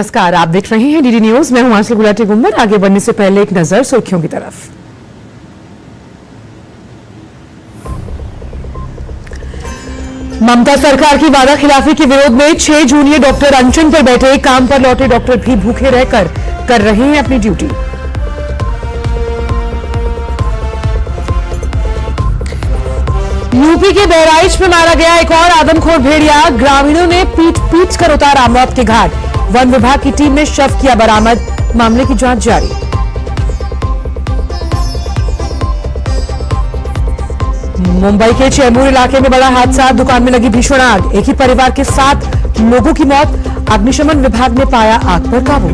नमस्कार, आप देख रहे हैं डीडी न्यूज। मैं हूं आंसू गुलाटी गुम्बर। आगे बढ़ने से पहले एक नजर सुर्खियों की तरफ। ममता सरकार की वादा खिलाफी के विरोध में 6 जूनियर डॉक्टर अनशन पर बैठे। काम पर लौटे डॉक्टर भी भूखे रहकर कर रहे हैं अपनी ड्यूटी। यूपी के बहराइच में मारा गया एक और आदमखोर भेड़िया। ग्रामीणों ने पीट पीट कर उतारा मौत के घाट। वन विभाग की टीम ने शव किया बरामद। मामले की जांच जारी। मुंबई के चेंबूर इलाके में बड़ा हादसा। दुकान में लगी भीषण आग। एक ही परिवार के 7 लोगों की मौत। अग्निशमन विभाग ने पाया आग पर काबू।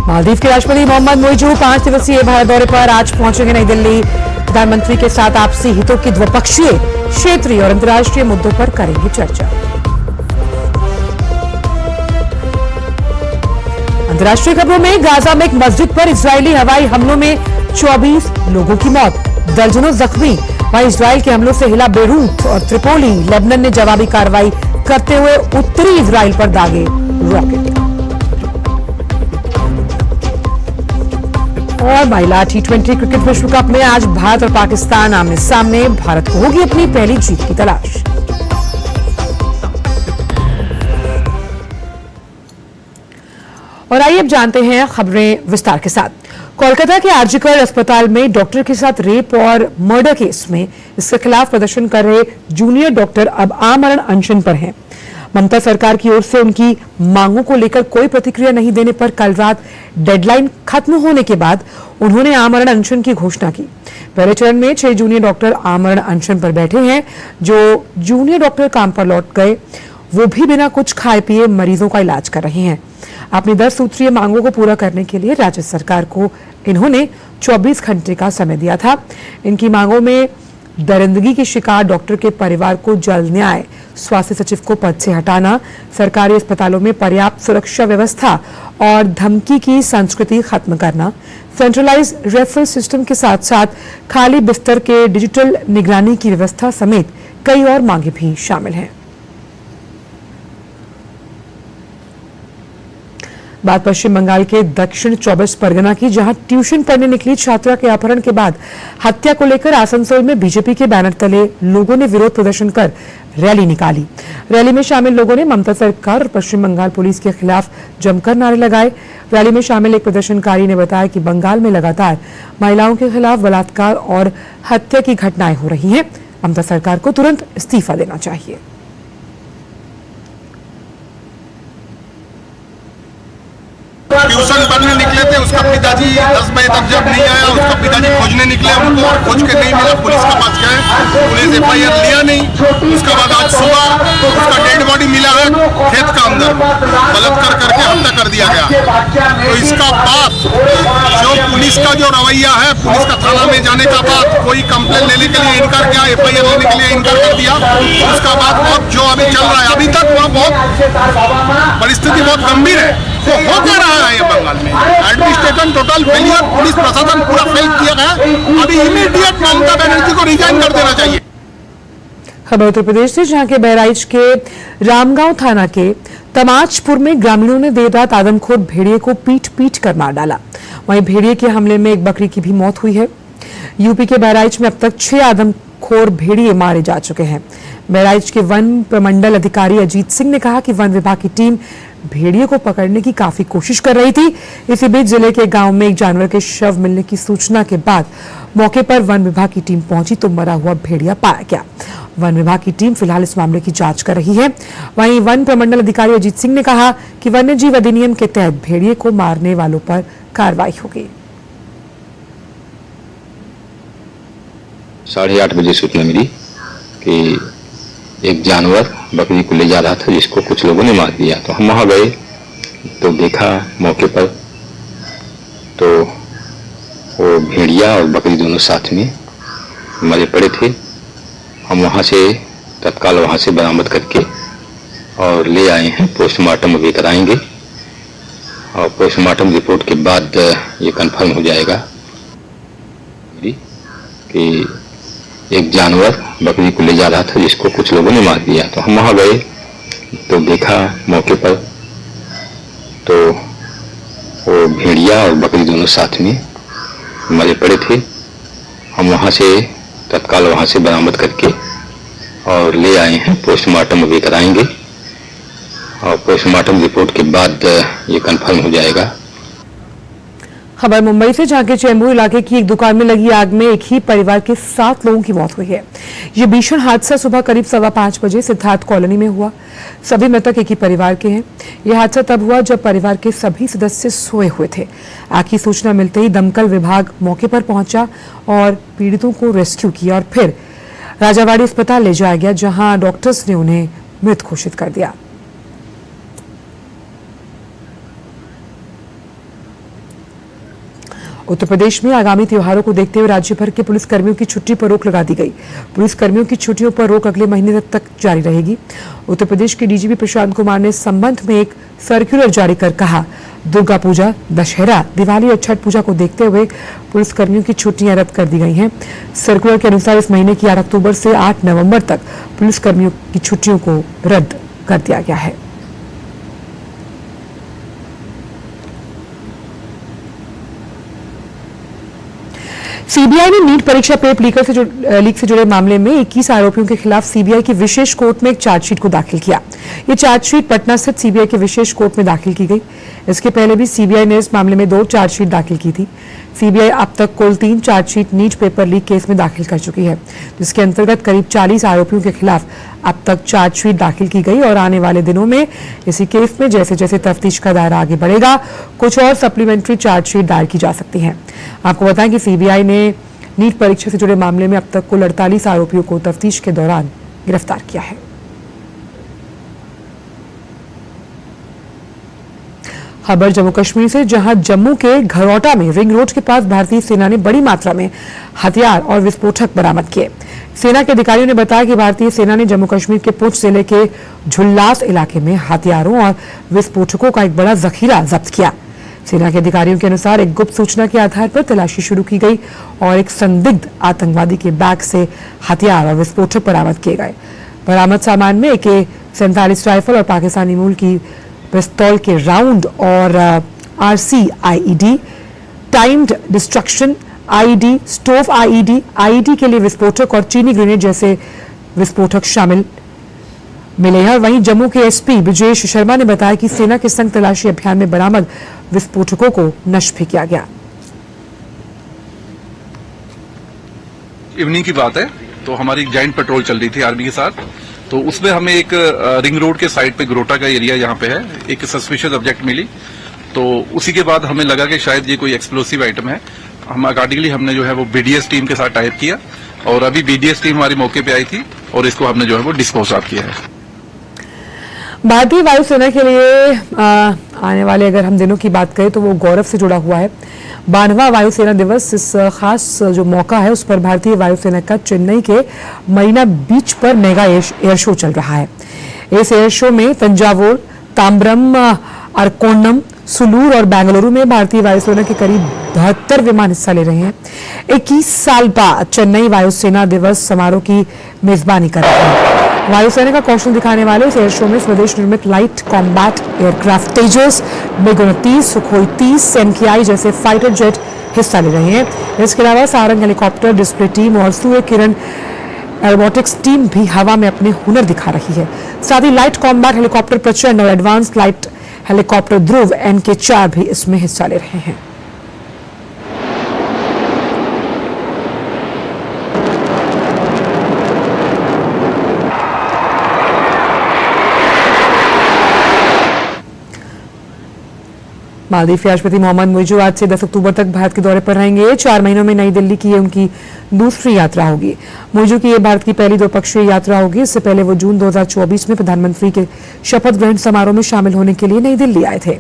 मालदीव के राष्ट्रपति मोहम्मद मोइजू 5 दिवसीय भारत दौरे पर आज पहुंचेंगे नई दिल्ली। प्रधानमंत्री के साथ आपसी हितों के द्विपक्षीय, क्षेत्रीय और अंतर्राष्ट्रीय मुद्दों पर करेंगे चर्चा। अंतर्राष्ट्रीय खबरों में गाजा में एक मस्जिद पर इजरायली हवाई हमलों में 24 लोगों की मौत, दर्जनों जख्मी। वहीं इजरायल के हमलों से हिला बेरूत और त्रिपोली। लेबनान ने जवाबी कार्रवाई करते हुए उत्तरी इजरायल पर दागे रॉकेट। और महिला T20 क्रिकेट विश्व कप में आज भारत और पाकिस्तान आमने सामने। भारत को होगी अपनी पहली जीत की तलाश। और आइए अब जानते हैं खबरें विस्तार के साथ। कोलकाता के आरजीकर अस्पताल में डॉक्टर के साथ रेप और मर्डर केस में इसके खिलाफ प्रदर्शन कर रहे जूनियर डॉक्टर अब आमरण अनशन पर हैं। ममता सरकार की ओर से उनकी मांगों को लेकर कोई प्रतिक्रिया नहीं देने पर कल रात डेडलाइन खत्म होने के बाद उन्होंने आमरण अनशन की घोषणा की। पहले चरण में 6 जूनियर डॉक्टर आमरण अनशन पर बैठे हैं। जो जूनियर डॉक्टर काम पर लौट गए वो भी बिना कुछ खाए पिए मरीजों का इलाज कर रहे हैं। अपनी 10 सूत्रीय मांगों को पूरा करने के लिए राज्य सरकार को इन्होंने 24 घंटे का समय दिया था। इनकी मांगों में दरिंदगी के शिकार डॉक्टर के परिवार को जल्द न्याय, स्वास्थ्य सचिव को पद से हटाना, सरकारी अस्पतालों में पर्याप्त सुरक्षा व्यवस्था और धमकी की संस्कृति खत्म करना, सेंट्रलाइज रेफरल सिस्टम के साथ साथ खाली बिस्तर के डिजिटल निगरानी की व्यवस्था समेत कई और मांगे भी शामिल हैं। बात पश्चिम बंगाल के दक्षिण 24 परगना की, जहां ट्यूशन पढ़ने निकली छात्रा के अपहरण के बाद हत्या को लेकर आसनसोल में बीजेपी के बैनर तले लोगों ने विरोध प्रदर्शन कर रैली निकाली। रैली में शामिल लोगों ने ममता सरकार और पश्चिम बंगाल पुलिस के खिलाफ जमकर नारे लगाए। रैली में शामिल एक प्रदर्शनकारी ने बताया कि बंगाल में लगातार महिलाओं के खिलाफ बलात्कार और हत्या की घटनाएं हो रही हैं। ममता सरकार को तुरंत इस्तीफा देना चाहिए। ट्यूशन पढ़ने निकले थे, उसका पिताजी 10 बजे तक जब नहीं आया, उसका पिताजी खोजने निकले, उनको खोज के नहीं मिला, पुलिस के पास गए, पुलिस FIR लिया नहीं। उसके बाद आज सुबह उसका डेड बॉडी मिला है खेत का अंदर, बलात्कार करके हत्या कर दिया गया। तो इसका बाद जो पुलिस का जो रवैया है, पुलिस का थाना में जाने का बाद कोई कंप्लेन लेने के लिए इनकार किया, FIR लेने के लिए इनकार कर दिया। उसका बाद अब जो अभी चल रहा है, अभी तक वहाँ बहुत परिस्थिति बहुत गंभीर है। तो हो क्या रहा है ये बंगाल में? एडमिनिस्ट्रेशन टोटल फेलियर, पुलिस प्रशासन पूरा फेल किया गया। अभी इमीडिएट ममता बनर्जी को रिजाइन कर देना चाहिए। खबर उत्तर प्रदेश से, जहां के बहराइच के रामगांव थाना के तमाचपुर में ग्रामीणों ने देर रात आदमखोर भेड़िए को पीट पीट कर मार डाला। वहीं भेड़िए के हमले में एक बकरी की भी मौत हुई है। यूपी के बहराइच में अब तक 6 आदमखोर भेड़िए मारे जा चुके हैं। बहराइच के वन प्रमंडल अधिकारी अजीत सिंह ने कहा कि वन विभाग की टीम भेड़िए को पकड़ने की काफी कोशिश कर रही थी। इसी बीच जिले के गांव में एक जानवर के शव मिलने की सूचना के बाद मौके पर वन विभाग की टीम पहुंची तो मरा हुआ भेड़िया पाया गया। वन विभाग की टीम फिलहाल इस मामले की जांच कर रही है। वहीं वन प्रमंडल अधिकारी अजीत सिंह ने कहा कि वन्य जीव अधिनियम के तहत भेड़िए को मारने वालों पर कार्रवाई होगी। 8:30 बजे सूचना मिली कि एक जानवर बकरी को ले जा रहा था, जिसको कुछ लोगों ने मार दिया। तो हम वहां गए तो देखा मौके पर तो वो भेड़िया और बकरी दोनों साथ में मरे पड़े थे। हम वहां से तत्काल वहां से बरामद करके और ले आए हैं। पोस्टमार्टम अभी कराएंगे और पोस्टमार्टम रिपोर्ट के बाद ये कंफर्म हो जाएगा कि एक जानवर बकरी को ले जा रहा था, जिसको कुछ लोगों ने मार दिया। तो हम वहां गए तो देखा मौके पर तो वो भेड़िया और बकरी दोनों साथ में मरे पड़े थे। हम वहाँ से तत्काल वहाँ से बरामद करके और ले आए हैं, पोस्टमार्टम अभी कराएंगे और पोस्टमार्टम रिपोर्ट के बाद ये कंफर्म हो जाएगा। खबर मुंबई से, जहां के चेंबूर इलाके की एक दुकान में लगी आग में एक ही परिवार के 7 लोगों की मौत हुई है। ये भीषण हादसा सुबह करीब 5:15 बजे सिद्धार्थ कॉलोनी में हुआ। सभी मृतक एक ही परिवार के हैं। यह हादसा तब हुआ जब परिवार के सभी सदस्य सोए हुए थे। आग की सूचना मिलते ही दमकल विभाग मौके पर पहुंचा और पीड़ितों को रेस्क्यू किया और फिर राजावाड़ी अस्पताल ले जाया गया, जहां डॉक्टर्स ने उन्हें मृत घोषित कर दिया। उत्तर प्रदेश में आगामी त्योहारों को देखते हुए राज्य भर के पुलिस कर्मियों की छुट्टी पर रोक लगा दी गई। पुलिस कर्मियों की छुट्टियों पर रोक अगले महीने तक जारी रहेगी। उत्तर प्रदेश के डीजीपी प्रशांत कुमार ने इस संबंध में एक सर्कुलर जारी कर कहा, दुर्गा पूजा, दशहरा, दिवाली और छठ पूजा को देखते हुए पुलिस कर्मियों की छुट्टियां रद्द कर दी गई हैं। सर्कुलर के अनुसार इस महीने की 8 अक्टूबर से 8 नवंबर तक पुलिस कर्मियों की छुट्टियों को रद्द कर दिया गया है। सीबीआई ने नीट परीक्षा पेपर लीक से जुड़े मामले में 21 आरोपियों के खिलाफ सीबीआई की विशेष कोर्ट में एक चार्जशीट को दाखिल किया। ये चार्जशीट पटना स्थित सीबीआई की विशेष कोर्ट में दाखिल की गई। इसके पहले भी सीबीआई ने इस मामले में 2 चार्जशीट दाखिल की थी। सीबीआई अब तक कुल 3 chargesheet NEET paper leak case में दाखिल कर चुकी है, जिसके अंतर्गत करीब 40 आरोपियों के खिलाफ अब तक चार्जशीट दाखिल की गई और आने वाले दिनों में इसी केस में जैसे जैसे तफ्तीश का दायरा आगे बढ़ेगा, कुछ और सप्लीमेंट्री चार्जशीट दायर की जा सकती है। आपको बताएं कि सीबीआई ने नीट परीक्षा से जुड़े मामले में अब तक कुल 48 आरोपियों को तफ्तीश के दौरान गिरफ्तार किया है। खबर जम्मू कश्मीर से, जहां जम्मू के घरौटा में रिंग रोड के पास भारतीय सेना ने बड़ी मात्रा में हथियार और विस्फोटक बरामद किए। सेना के अधिकारियों ने बताया कि भारतीय सेना ने जम्मू कश्मीर के पुंछ जिले के झुल्लास इलाके में हथियारों और विस्फोटकों का एक बड़ा जखीरा जब्त किया। सेना के अधिकारियों के अनुसार एक गुप्त सूचना के आधार पर तलाशी शुरू की गई और एक संदिग्ध आतंकवादी के बैग से हथियार और विस्फोटक बरामद किए गए। बरामद सामान में AK-47 राइफल और पाकिस्तानी मूल की पिस्तौल के राउंड और RC-IED, timed destruction IED, stove IED के लिए विस्फोटक और चीनी ग्रेनेड जैसे विस्फोटक शामिल मिले हैं। और वहीं जम्मू के SP ब्रजेश शर्मा ने बताया कि सेना के संग तलाशी अभियान में बरामद विस्फोटकों को नष्ट भी किया गया। इवनिंग की बात है, तो हमारी एक जॉइंट पेट्रोल चल रही थी आर्मी के साथ, तो उसमें हमें एक रिंग रोड के साइड पे ग्रोटा का एरिया यहाँ पे है, एक सस्पिशियस ऑब्जेक्ट मिली। तो उसी के बाद हमें लगा कि शायद ये कोई एक्सप्लोसिव आइटम है। हम अकॉर्डिंगली हमने जो है वो BDS टीम के साथ टाइप किया और अभी BDS टीम हमारी मौके पे आई थी और इसको हमने जो है वो डिस्पोज ऑफ किया है। भारतीय वायुसेना के लिए आने वाले अगर हम दिनों की बात करें तो वो गौरव से जुड़ा हुआ है। 92वां वायुसेना दिवस, इस खास जो मौका है उस पर भारतीय वायुसेना का चेन्नई के मरीना बीच पर मेगा एयर शो चल रहा है। इस एयर शो में तंजावुर, ताम्बरम, अरकोणम, सुलूर और बेंगलुरु में भारतीय वायुसेना के करीब 72 विमान हिस्सा ले रहे हैं। 21 साल बाद चेन्नई वायुसेना दिवस समारोह की मेजबानी कर रहा है। वायुसेना का कौशल दिखाने वाले इस एयर शो में स्वदेश निर्मित लाइट कॉम्बैट एयरक्राफ्ट तेजस, MiG-29, सुखोई 30, MKI जैसे फाइटर जेट हिस्सा ले रहे हैं। इसके अलावा सारंग हेलीकॉप्टर डिस्प्ले टीम और सूर्य किरण एरोबॉटिक्स टीम भी हवा में अपने हुनर दिखा रही है। साथ ही लाइट कॉम्बैट हेलीकॉप्टर प्रचंड और एडवांस लाइट हेलीकॉप्टर ध्रुव NK-4 भी इसमें हिस्सा ले रहे हैं। मालदीव के राष्ट्रपति मोहम्मद मुइज़ आज से 10 अक्टूबर तक भारत के दौरे पर रहेंगे। 4 महीनों में नई दिल्ली की ये उनकी दूसरी यात्रा होगी। मुइज़ की ये भारत की पहली 2-पक्षीय यात्रा होगी। इससे पहले वो जून 2024 में प्रधानमंत्री के शपथ ग्रहण समारोह में शामिल होने के लिए नई दिल्ली आए थे।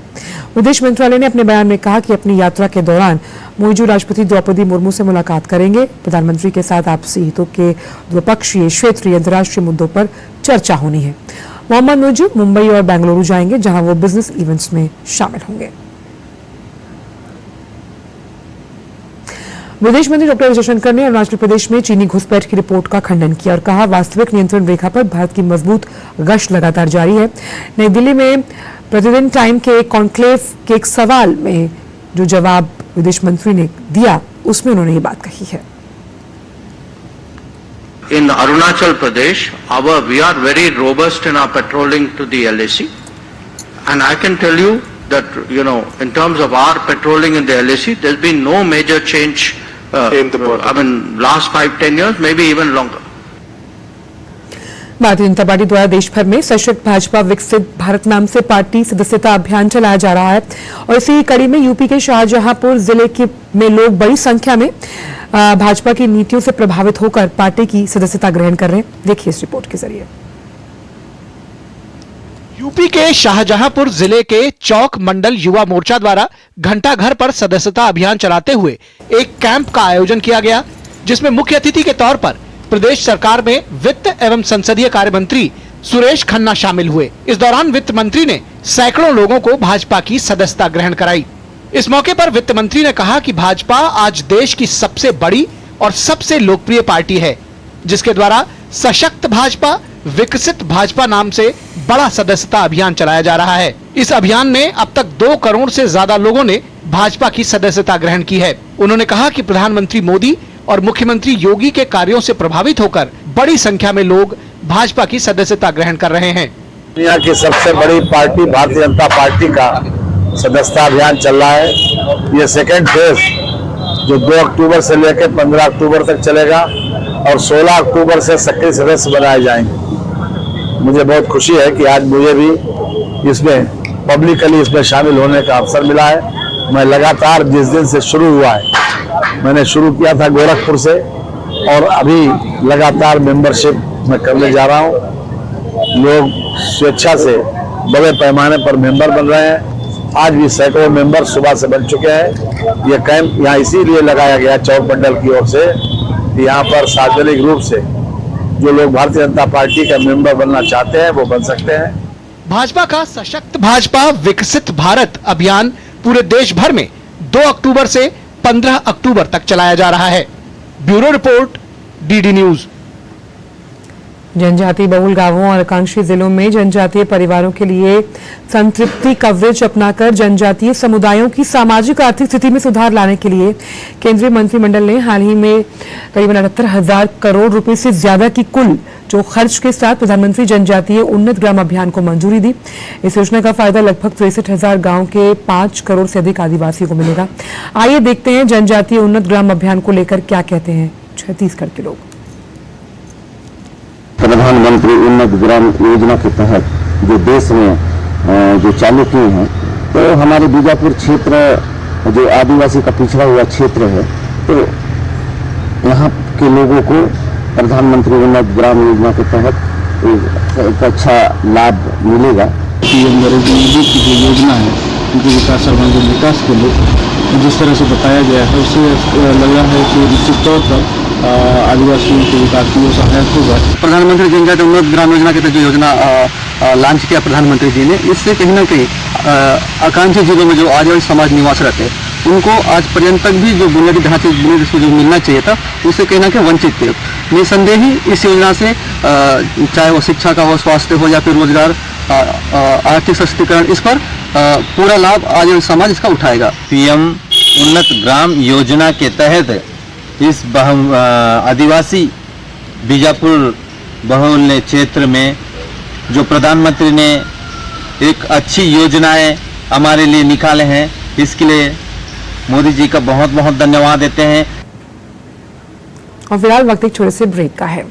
विदेश मंत्रालय ने अपने बयान में कहा कि अपनी यात्रा के दौरान मुइज़ राष्ट्रपति द्रौपदी मुर्मू से मुलाकात करेंगे। प्रधानमंत्री के साथ आपसी हितों के द्विपक्षीय, क्षेत्रीय, अंतर्राष्ट्रीय मुद्दों पर चर्चा होनी है। मोहम्मद मुइज़ मुंबई और बेंगलुरु जाएंगे, जहां वो बिजनेस इवेंट्स में शामिल होंगे। विदेश मंत्री डॉक्टर एस जयशंकर ने अरुणाचल प्रदेश में चीनी घुसपैठ की रिपोर्ट का खंडन किया और कहा वास्तविक नियंत्रण रेखा पर भारत की मजबूत गश्त लगातार जारी है। नई दिल्ली में प्रतिदिन टाइम के कॉन्क्लेव के एक सवाल में जो जवाब विदेश मंत्री ने दिया उसमें उन्होंने ये बात कही है। In Arunachal Pradesh, we are very robust in our patrolling to the LAC, and I can tell you that, in terms of our patrolling in the LAC, there's been no major change last 5-10 years, maybe even longer. Bharatiya Janata party द्वारा देश भर में सशक्त भाजपा विकसित भारत नाम से party सदस्यता अभियान चलाया जा रहा है और इसी कड़ी में यूपी के शाहजहांपुर जिले में लोग बड़ी संख्या में भाजपा की नीतियों से प्रभावित होकर पार्टी की सदस्यता ग्रहण कर रहे हैं। देखिए इस रिपोर्ट के जरिए। यूपी के शाहजहांपुर जिले के चौक मंडल युवा मोर्चा द्वारा घंटा घर पर सदस्यता अभियान चलाते हुए एक कैंप का आयोजन किया गया, जिसमें मुख्य अतिथि के तौर पर प्रदेश सरकार में वित्त एवं संसदीय कार्य मंत्री सुरेश खन्ना शामिल हुए। इस दौरान वित्त मंत्री ने सैकड़ों लोगों को भाजपा की सदस्यता ग्रहण कराई। इस मौके पर वित्त मंत्री ने कहा कि भाजपा आज देश की सबसे बड़ी और सबसे लोकप्रिय पार्टी है, जिसके द्वारा सशक्त भाजपा विकसित भाजपा नाम से बड़ा सदस्यता अभियान चलाया जा रहा है। इस अभियान में अब तक 2 करोड़ से ज्यादा लोगों ने भाजपा की सदस्यता ग्रहण की है। उन्होंने कहा कि प्रधानमंत्री मोदी और मुख्यमंत्री योगी के कार्यों से प्रभावित होकर बड़ी संख्या में लोग भाजपा की सदस्यता ग्रहण कर रहे हैं। दुनिया की सबसे बड़ी पार्टी भारतीय जनता पार्टी का सदस्यता अभियान चल रहा है। ये सेकेंड फेज जो 2 अक्टूबर से लेकर 15 अक्टूबर तक चलेगा और 16 अक्टूबर से सक्रिय सदस्य बनाए जाएंगे। मुझे बहुत खुशी है कि आज मुझे भी इसमें पब्लिकली इसमें शामिल होने का अवसर मिला है। मैं लगातार जिस दिन से शुरू हुआ है, मैंने शुरू किया था गोरखपुर से और अभी लगातार मेंबरशिप मैं करने जा रहा हूँ। लोग स्वेच्छा से बड़े पैमाने पर मेंबर बन रहे हैं। आज भी सैकड़ों मेंबर सुबह से बन चुके हैं। ये कैंप यहाँ इसीलिए लगाया गया चौक मंडल की ओर से, यहाँ पर सार्वजनिक रूप से जो लोग भारतीय जनता पार्टी का मेंबर बनना चाहते हैं वो बन सकते हैं। भाजपा का सशक्त भाजपा विकसित भारत अभियान पूरे देश भर में 2 अक्टूबर से 15 अक्टूबर तक चलाया जा रहा है। Bureau report, DD news. जनजातीय बहुल गांवों और आकांक्षी जिलों में जनजातीय परिवारों के लिए संतृप्ति कवरेज अपनाकर जनजातीय समुदायों की सामाजिक आर्थिक स्थिति में सुधार लाने के लिए केंद्रीय मंत्रिमंडल ने हाल ही में करीबन 78,000 करोड़ रुपए से ज्यादा की कुल जो खर्च के साथ प्रधानमंत्री जनजातीय उन्नत ग्राम अभियान को मंजूरी दी। इस योजना का फायदा लगभग 63,000 गांव के 5 करोड़ से अधिक आदिवासियों को मिलेगा। आइए देखते हैं जनजातीय उन्नत ग्राम अभियान को लेकर क्या कहते हैं छत्तीसगढ़ के लोग। प्रधानमंत्री उन्नत ग्राम योजना के तहत जो देश में जो चालू किए हैं, तो हमारे बीजापुर क्षेत्र जो आदिवासी का पिछड़ा हुआ क्षेत्र है, तो यहाँ के लोगों को प्रधानमंत्री उन्नत ग्राम योजना के तहत एक अच्छा लाभ मिलेगा। पीएम नरेंद्र मोदी की जो योजना है उनके विकास सर्वांगीण विकास के लिए जिस तरह से बताया गया है, उससे लग रहा है कि निश्चित तौर पर आदिवासियों के विकास में सहायक होगा। प्रधानमंत्री जनजातीय उन्नत ग्राम योजना के तहत जो योजना लॉन्च किया प्रधानमंत्री जी ने, इससे कहीं ना कहीं आकांक्षी जिलों में जो आदिवासी समाज निवास रहते हैं उनको आज पर्यंत तक भी जो बुनियादी ढांचे जो मिलना चाहिए था उससे कहीं ना कहीं वंचित थे। निसंदेह ही इस योजना से चाहे वो शिक्षा का हो, स्वास्थ्य हो या फिर रोजगार, आर्थिक सशक्तिकरण, इस पर पूरा लाभ आदिवासी समाज इसका उठाएगा। पीएम उन्नत ग्राम योजना के तहत इस आदिवासी बीजापुर बहुल्य क्षेत्र में जो प्रधानमंत्री ने एक अच्छी योजनाएं हमारे लिए निकाले हैं, इसके लिए मोदी जी का बहुत बहुत धन्यवाद देते हैं। और फिलहाल वक्त एक छोटे से ब्रेक का है।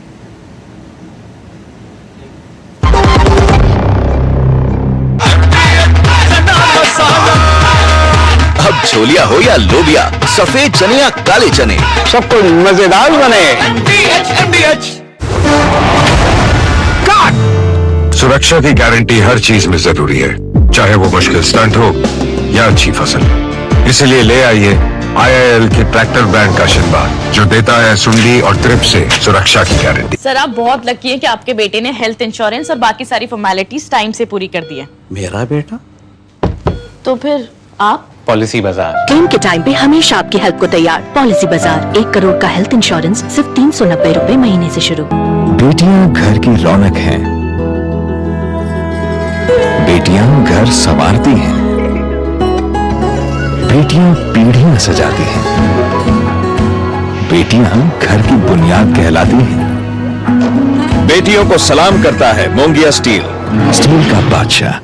अब छोलिया हो या लोबिया, सफेद चने या काले चने, सबको मजेदार बने। सुरक्षा की गारंटी हर चीज में जरूरी है, चाहे वो मुश्किल स्टंट हो या अच्छी फसल। इसलिए ले आइए IIL के ट्रैक्टर ब्रांड का शिनबार, जो देता है सुंडी और ट्रिप से सुरक्षा की गारंटी। सर, आप बहुत लकी हैं कि आपके बेटे ने हेल्थ इंश्योरेंस और बाकी सारी फॉर्मेलिटीज टाइम से पूरी कर दी है। मेरा बेटा? तो फिर आप पॉलिसी बाजार। क्लेम के टाइम पे हमेशा आपकी हेल्प को तैयार। पॉलिसी बाजार, 1 करोड़ का हेल्थ इंश्योरेंस सिर्फ 390 रुपए महीने से शुरू। बेटियां घर की रौनक हैं। बेटियां घर संवारती हैं। बेटियां पीढ़ियां सजाती हैं। बेटियां घर की बुनियाद कहलाती हैं। बेटियों को सलाम करता है मोंगिया स्टील, स्टील का बादशाह।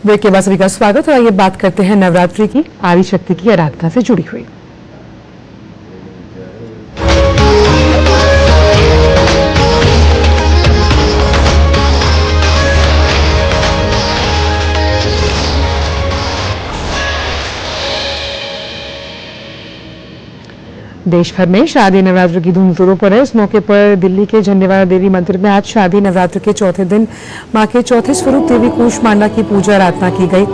ब्रेक के बाद सभी का स्वागत। और आइए बात करते हैं नवरात्रि की आदि शक्ति की आराधना से जुड़ी हुई। देश भर में शारदीय नवरात्र की धूम जोरों पर है। इस मौके पर दिल्ली के झंडेवाला देवी मंदिर में आज शारदीय नवरात्र के चौथे दिन मां के चौथे स्वरूप देवी कूष्मांडा की पूजा आराधना की गई।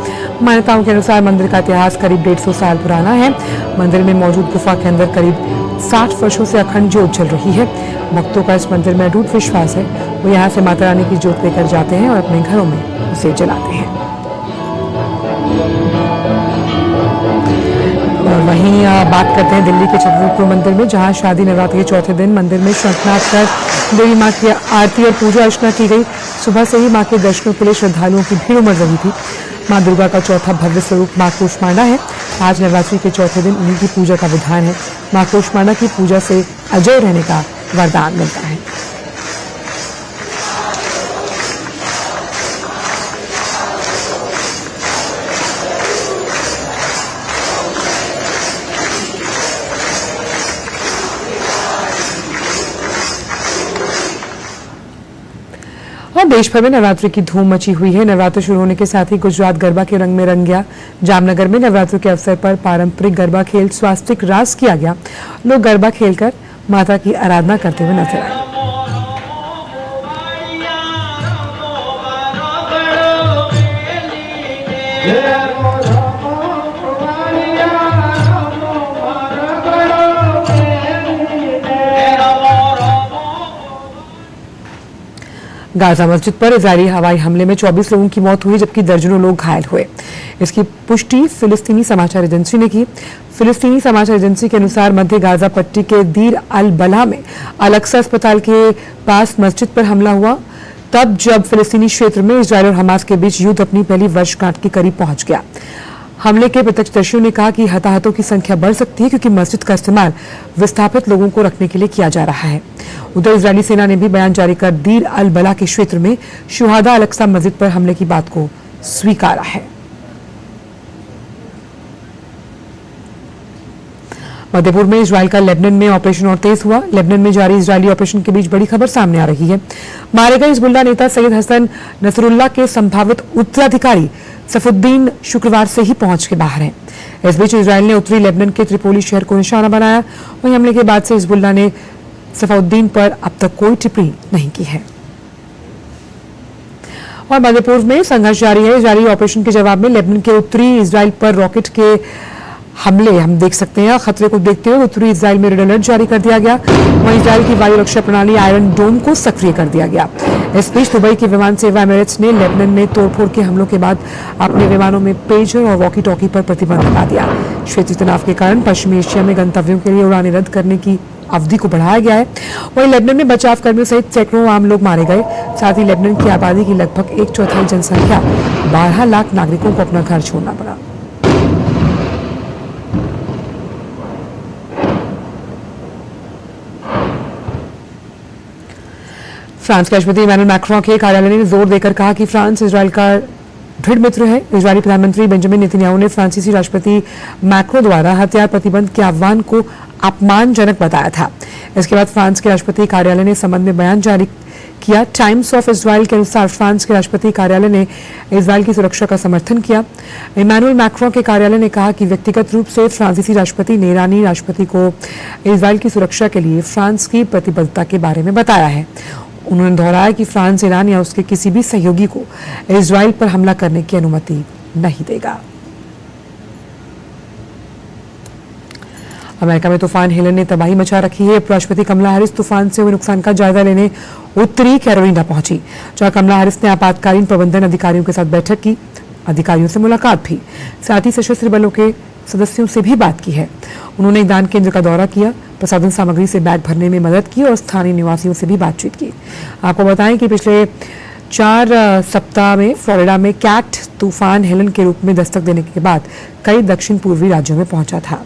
मान्यताओं के अनुसार मंदिर का इतिहास करीब 150 साल पुराना है। मंदिर में मौजूद गुफा के अंदर करीब 60 वर्षों से अखंड ज्योत जल रही है। भक्तों का इस मंदिर में अटूट विश्वास है। वो यहाँ से माता रानी की ज्योत लेकर जाते हैं और अपने घरों में उसे जलाते हैं। और वहीं बात करते हैं दिल्ली के छतरपुर मंदिर में, जहां शारदीय नवरात्र के चौथे दिन मंदिर में शंखनाद कर देवी मां की आरती और पूजा अर्चना की गई। सुबह से ही मां के दर्शनों के लिए श्रद्धालुओं की भीड़ उमड़ रही थी। मां दुर्गा का चौथा भव्य स्वरूप मां कूष्मांडा है। आज नवरात्रि के चौथे दिन उन्हीं की पूजा का विधान है। मां कूष्मांडा की पूजा से अजय रहने का वरदान मिलता है। और देश भर में नवरात्रि की धूम मची हुई है। नवरात्र शुरू होने के साथ ही गुजरात गरबा के रंग में रंग गया। जामनगर में नवरात्र के अवसर पर पारंपरिक गरबा खेल स्वास्तिक रास किया गया। लोग गरबा खेलकर माता की आराधना करते हुए नजर आए। गाजा मस्जिद पर इजरायली हवाई हमले में 24 लोगों की मौत हुई, जबकि दर्जनों लोग घायल हुए। इसकी पुष्टि फिलिस्तीनी समाचार एजेंसी ने की। फिलिस्तीनी समाचार एजेंसी के अनुसार मध्य गाजा पट्टी के दीर अल बला में अल-अक्सा अस्पताल के पास मस्जिद पर हमला हुआ, तब जब फिलिस्तीनी क्षेत्र में इजरायल और हमास के बीच युद्ध अपनी पहली वर्षगांठ के करीब पहुंच गया। हमले के प्रत्यक्षदर्शियों ने कहा कि हताहतों की संख्या बढ़ सकती है, क्योंकि मस्जिद का इस्तेमाल विस्थापित लोगों को रखने के लिए किया जा रहा है। उधर इजरायली सेना ने भी बयान जारी कर दीर अल बला के क्षेत्र में शुहादा अल-अक्सा मस्जिद पर हमले की बात को स्वीकारा है। मध्यपूर्व में इजरायल का लेबनान में ऑपरेशन और तेज हुआ। लेबनान में जारी इजरायली ऑपरेशन के बीच बड़ी खबर सामने आ रही है। मारे गए हिजबुल्लाह नेता सैयद हसन नसरुल्लाह के संभावित उत्तराधिकारी सफुद्दीन शुक्रवार से ही पहुंच के बाहर हैं। इस बीच इजरायल ने उत्तरी लेबनान के त्रिपोली शहर को निशाना बनाया। वहीं हमले के बाद से हिजबुल्लाह ने सफुद्दीन पर अब तक कोई टिप्पणी नहीं की है। और मध्यपूर्व में संघर्ष जारी है। जारी ऑपरेशन के जवाब में लेबनान के उत्तरी इजरायल पर रॉकेट के हमले हम देख सकते हैं। खतरे को देखते हुए उत्तरी इजरायल में रेड अलर्ट जारी कर दिया गया। वहीं इजरायल की वायु रक्षा प्रणाली आयरन डोम को सक्रिय कर दिया गया। इस बीच दुबई की विमान सेवा एमिरेट्स ने लेबनान में तोड़फोड़ के हमलों के बाद अपने विमानों में पेजर और वॉकी टॉकी पर प्रतिबंध लगा दिया। क्षेत्रीय तनाव के कारण पश्चिमी एशिया में गंतव्यों के लिए उड़ानें रद्द करने की अवधि को बढ़ाया गया है। वहीं लेबनान में बचाव कर्मियों सहित सैकड़ों आम लोग मारे गए। साथ ही लेबनान की आबादी की लगभग 1/4 जनसंख्या 12 लाख नागरिकों को अपना घर छोड़ना पड़ा। फ्रांस के राष्ट्रपति इमैनुअल मैक्रों के कार्यालय ने जोर देकर कहा कि फ्रांस इजरायल का दृढ़ मित्र है। इजरायली प्रधानमंत्री बेंजामिन नेतन्याहू ने फ्रांसीसी राष्ट्रपति मैक्रो द्वारा हथियार प्रतिबंध के आह्वान को अपमानजनक बताया था। इसके बाद फ्रांस के राष्ट्रपति कार्यालय ने इस संबंध में बयान जारी किया। टाइम्स ऑफ इजरायल के अनुसार फ्रांस के राष्ट्रपति कार्यालय ने इजरायल की सुरक्षा का समर्थन किया। इमैनुअल मैक्रों के कार्यालय ने कहा कि व्यक्तिगत रूप से फ्रांसीसी राष्ट्रपति ने ईरानी राष्ट्रपति को इजरायल की सुरक्षा के लिए फ्रांस की प्रतिबद्धता के बारे में बताया है। उन्होंने दोहराया कि फ्रांस ईरान या उसके किसी भी सहयोगी को इजरायल पर हमला करने की अनुमति नहीं देगा। अमेरिका में तूफान हेलन ने तबाही मचा रखी है। उपराष्ट्रपति कमला हैरिस तूफान से हुए नुकसान का जायजा लेने उत्तरी कैरोलिना पहुंची, जहां कमला हैरिस ने आपातकालीन प्रबंधन अधिकारियों के साथ बैठक की, अधिकारियों से मुलाकात भी, साथ ही सशस्त्र बलों के सदस्यों से भी बात की है। उन्होंने एक दान केंद्र का दौरा किया, प्रसाधन सामग्री से बैग भरने में मदद की और स्थानीय निवासियों से भी बातचीत की। आपको बताएं कि पिछले 4 सप्ताह में फ्लोरिडा में कैट तूफान हेलन के रूप में दस्तक देने के बाद कई दक्षिण पूर्वी राज्यों में पहुंचा था।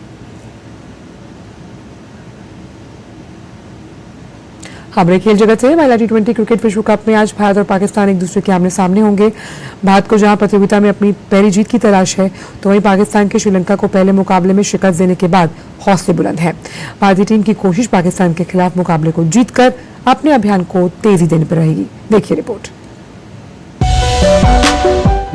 खबरें खेल जगत से। महिला T20 क्रिकेट विश्व कप में आज भारत और पाकिस्तान एक दूसरे के आमने सामने होंगे। भारत को जहां प्रतियोगिता में अपनी पहली जीत की तलाश है, तो वहीं पाकिस्तान के श्रीलंका को पहले मुकाबले में शिकस्त देने के बाद हौसले बुलंद है। भारतीय टीम की कोशिश पाकिस्तान के खिलाफ मुकाबले को जीतकर अपने अभियान को तेजी देने पर रहेगी। देखिए रिपोर्ट।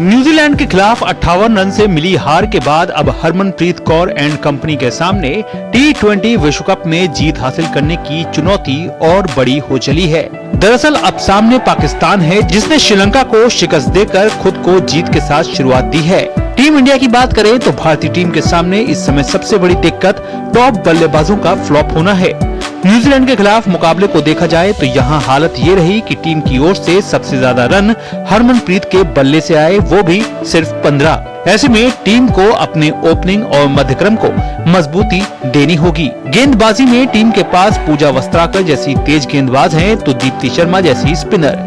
न्यूजीलैंड के खिलाफ 58 रन से मिली हार के बाद अब हरमनप्रीत कौर एंड कंपनी के सामने T20 विश्व कप में जीत हासिल करने की चुनौती और बड़ी हो चली है। दरअसल अब सामने पाकिस्तान है, जिसने श्रीलंका को शिकस्त देकर खुद को जीत के साथ शुरुआत दी है। टीम इंडिया की बात करें तो भारतीय टीम के सामने इस समय सबसे बड़ी दिक्कत टॉप बल्लेबाजों का फ्लॉप होना है। न्यूजीलैंड के खिलाफ मुकाबले को देखा जाए तो यहाँ हालत ये रही कि टीम की ओर से सबसे ज्यादा रन हरमनप्रीत के बल्ले से आए, वो भी सिर्फ 15। ऐसे में टीम को अपने ओपनिंग और मध्यक्रम को मजबूती देनी होगी। गेंदबाजी में टीम के पास पूजा वस्त्राकर जैसी तेज गेंदबाज हैं, तो दीप्ति शर्मा जैसी स्पिनर।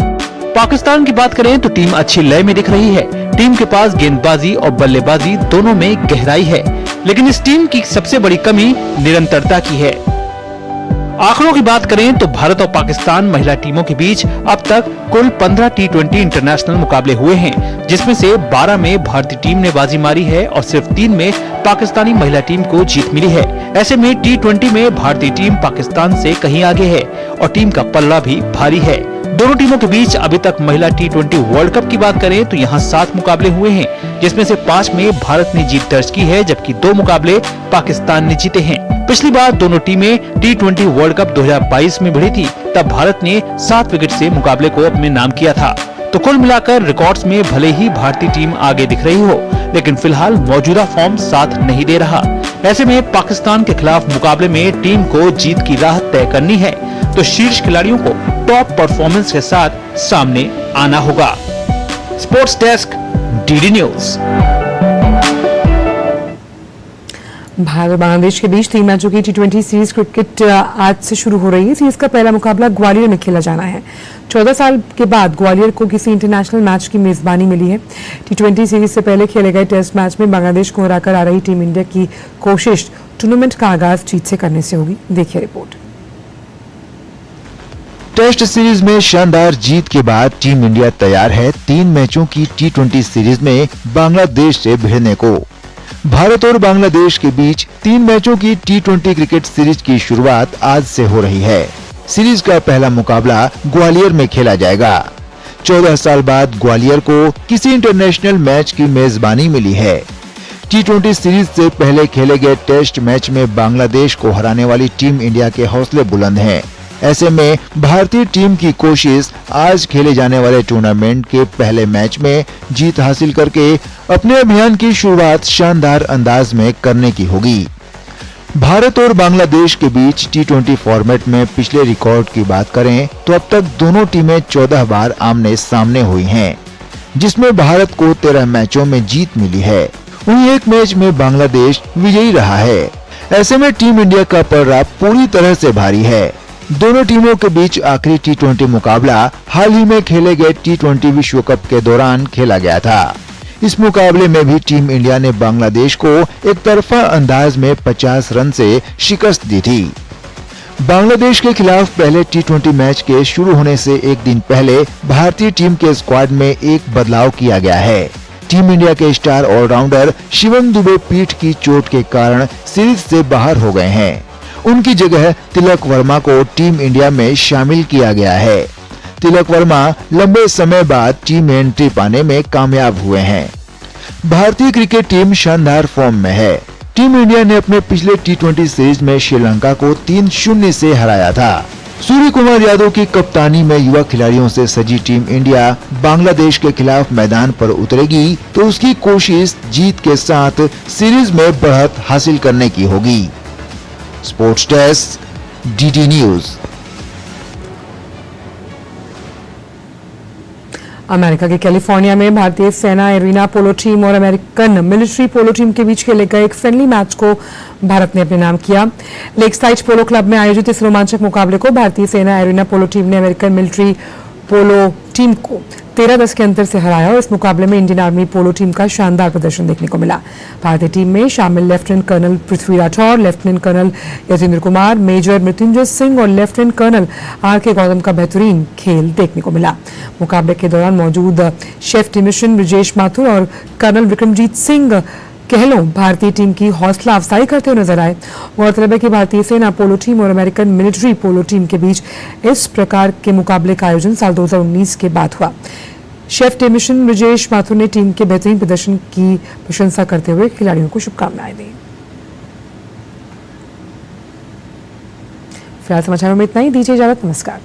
पाकिस्तान की बात करें तो टीम अच्छी लय में दिख रही है। टीम के पास गेंदबाजी और बल्लेबाजी दोनों में गहराई है, लेकिन इस टीम की सबसे बड़ी कमी निरंतरता की है। आंकड़ों की बात करें तो भारत और पाकिस्तान महिला टीमों के बीच अब तक कुल 15 T20 इंटरनेशनल मुकाबले हुए हैं, जिसमें से 12 में भारतीय टीम ने बाजी मारी है और सिर्फ 3 में पाकिस्तानी महिला टीम को जीत मिली है। ऐसे में T20 में भारतीय टीम पाकिस्तान से कहीं आगे है और टीम का पल्ला भी भारी है। दोनों टीमों के बीच अभी तक महिला T20 वर्ल्ड कप की बात करें तो यहाँ 7 मुकाबले हुए हैं, जिसमें से 5 में भारत ने जीत दर्ज की है, जबकि 2 मुकाबले पाकिस्तान ने जीते हैं। पिछली बार दोनों टीमें T20 वर्ल्ड कप 2022 में भिड़ी थी, तब भारत ने 7 विकेट से मुकाबले को अपने नाम किया था। तो कुल मिलाकर रिकॉर्ड्स में भले ही भारतीय टीम आगे दिख रही हो, लेकिन फिलहाल मौजूदा फॉर्म साथ नहीं दे रहा। ऐसे में पाकिस्तान के खिलाफ मुकाबले में टीम को जीत की राह तय करनी है, तो शीर्ष खिलाड़ियों को टॉप परफॉर्मेंस के साथ सामने आना होगा। Sports desk, DD news. Bharat और बांग्लादेश के बीच 3 मैचों की T20 सीरीज क्रिकेट आज से शुरू हो रही है। सीरीज का पहला मुकाबला ग्वालियर में खेला जाना है। 14 साल के बाद ग्वालियर को किसी इंटरनेशनल मैच की मेजबानी मिली है। T20 सीरीज से पहले खेले गए टेस्ट मैच में बांग्लादेश को हराकर आ रही टीम इंडिया की कोशिश टूर्नामेंट का आगाज जीत से करने से होगी। देखिए रिपोर्ट। टेस्ट सीरीज में शानदार जीत के बाद टीम इंडिया तैयार है 3 मैचों की T20 सीरीज में बांग्लादेश से भिड़ने को। भारत और बांग्लादेश के बीच 3 मैचों की T20 क्रिकेट सीरीज की शुरुआत आज से हो रही है। सीरीज का पहला मुकाबला ग्वालियर में खेला जाएगा। 14 साल बाद ग्वालियर को किसी इंटरनेशनल मैच की मेजबानी मिली है। T20 सीरीज से पहले खेले गए टेस्ट मैच में बांग्लादेश को हराने वाली टीम इंडिया के हौसले बुलंद हैं। ऐसे में भारतीय टीम की कोशिश आज खेले जाने वाले टूर्नामेंट के पहले मैच में जीत हासिल करके अपने अभियान की शुरुआत शानदार अंदाज में करने की होगी। भारत और बांग्लादेश के बीच T20 फॉर्मेट में पिछले रिकॉर्ड की बात करें तो अब तक दोनों टीमें 14 बार आमने सामने हुई हैं, जिसमें भारत को 13 मैचों में जीत मिली है। वहीं एक मैच में बांग्लादेश विजयी रहा है। ऐसे में टीम इंडिया का पलड़ा पूरी तरह से भारी है। दोनों टीमों के बीच आखिरी T20 मुकाबला हाल ही में खेले गए T20 विश्व कप के दौरान खेला गया था। इस मुकाबले में भी टीम इंडिया ने बांग्लादेश को एक तरफा अंदाज में 50 रन से शिकस्त दी थी। बांग्लादेश के खिलाफ पहले T20 मैच के शुरू होने से एक दिन पहले भारतीय टीम के स्क्वाड में एक बदलाव किया गया है। टीम इंडिया के स्टार ऑलराउंडर शिवम दुबे पीठ की चोट के कारण सीरीज से बाहर हो गए हैं। उनकी जगह तिलक वर्मा को टीम इंडिया में शामिल किया गया है। तिलक वर्मा लंबे समय बाद टीम में एंट्री पाने में कामयाब हुए हैं। भारतीय क्रिकेट टीम शानदार फॉर्म में है। टीम इंडिया ने अपने पिछले T20 सीरीज में श्रीलंका को 3-0 से हराया था। सूर्य कुमार यादव की कप्तानी में युवा खिलाड़ियों से सजी टीम इंडिया बांग्लादेश के खिलाफ मैदान पर उतरेगी तो उसकी कोशिश जीत के साथ सीरीज में बढ़त हासिल करने की होगी। Sports desk, DD news. America के कैलिफोर्निया में भारतीय सेना एरिना पोलो टीम और अमेरिकन मिलिट्री पोलो टीम के बीच खेले गए एक फ्रेंडली मैच को भारत ने अपने नाम किया। लेक साइड पोलो क्लब में आयोजित इस रोमांचक मुकाबले को भारतीय सेना एरिना पोलो टीम ने अमेरिकन मिलिट्री पोलो टीम को 13-10 के अंतर से हराया और इस मुकाबले में इंडियन आर्मी पोलो टीम का शानदार प्रदर्शन देखने को मिला। भारतीय टीम में शामिल lieutenant colonel Prithvi Rathore, lieutenant colonel Yatendra Kumar, major Mrityunjay Singh और लेफ्टिनेंट कर्नल आर.के. गौतम का बेहतरीन खेल देखने को मिला। मुकाबले के दौरान मौजूद शेफ टिमिशन ब्रिजेश माथुर और कर्नल विक्रमजीत सिंह कहलों भारतीय टीम की हौसला अफजाई करते हुए नजर आए। गौरतलब है कि भारतीय सेना पोलो टीम और अमेरिकन मिलिट्री पोलो टीम के बीच इस प्रकार के मुकाबले का आयोजन साल 2019 के बाद हुआ। शेफ टेमिशन ब्रिजेश माथुर ने टीम के बेहतरीन प्रदर्शन की प्रशंसा करते हुए खिलाड़ियों को शुभकामनाएं दी। फिलहाल समाचारों में इतना ही, दीजिए इजाजत, नमस्कार।